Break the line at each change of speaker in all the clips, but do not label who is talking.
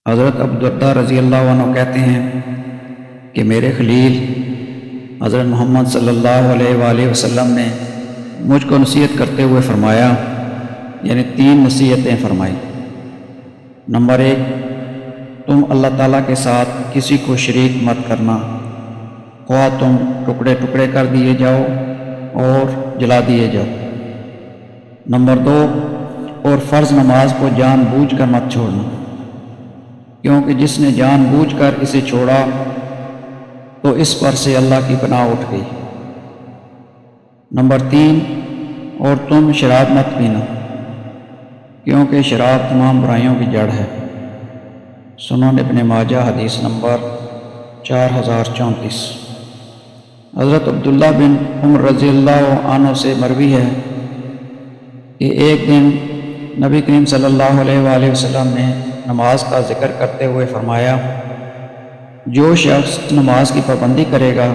حضرت ابوالدرداء رضی اللہ عنہ کہتے ہیں کہ میرے خلیل حضرت محمد صلی اللہ علیہ وآلہ وسلم نے مجھ کو نصیحت کرتے ہوئے فرمایا، یعنی 3 نصیحتیں فرمائی۔ نمبر 1، تم اللہ تعالیٰ کے ساتھ کسی کو شریک مت کرنا، خواہ تم ٹکڑے ٹکڑے کر دیے جاؤ اور جلا دیے جاؤ۔ نمبر 2، اور فرض نماز کو جان بوجھ کر مت چھوڑنا، کیونکہ جس نے جان بوجھ کر اسے چھوڑا تو اس پر سے اللہ کی پناہ اٹھ گئی۔ نمبر 3، اور تم شراب مت پینا، کیونکہ شراب تمام برائیوں کی جڑ ہے۔ سنن ابن ماجہ حدیث نمبر 4034۔ حضرت عبداللہ بن عمر رضی اللہ عنہ سے مروی ہے کہ ایک دن نبی کریم صلی اللہ علیہ وآلہ وسلم نے نماز کا ذکر کرتے ہوئے فرمایا، جو شخص نماز کی پابندی کرے گا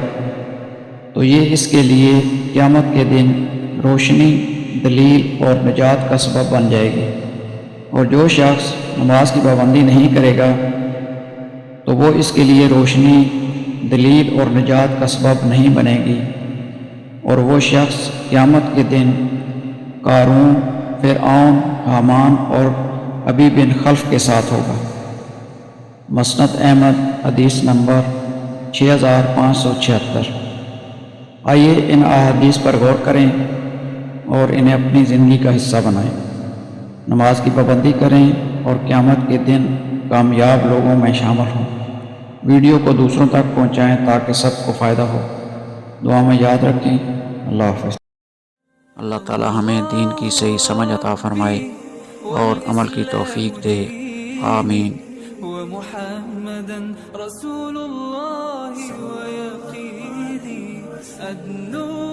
تو یہ اس کے لیے قیامت کے دن روشنی، دلیل اور نجات کا سبب بن جائے گی، اور جو شخص نماز کی پابندی نہیں کرے گا تو وہ اس کے لیے روشنی، دلیل اور نجات کا سبب نہیں بنے گی، اور وہ شخص قیامت کے دن قارون، فرعون، حامان اور ابی بن خلف کے ساتھ ہوگا۔ مسند احمد حدیث نمبر 6576۔ آئیے ان احادیث پر غور کریں اور انہیں اپنی زندگی کا حصہ بنائیں، نماز کی پابندی کریں اور قیامت کے دن کامیاب لوگوں میں شامل ہوں۔ ویڈیو کو دوسروں تک پہنچائیں تاکہ سب کو فائدہ ہو۔ دعا میں یاد رکھیں۔ اللہ حافظ۔ اللہ تعالی ہمیں دین کی صحیح سمجھ عطا فرمائے اور عمل کی توفیق دے، آمین۔
ومحمدا رسول الله ويقيني أدنو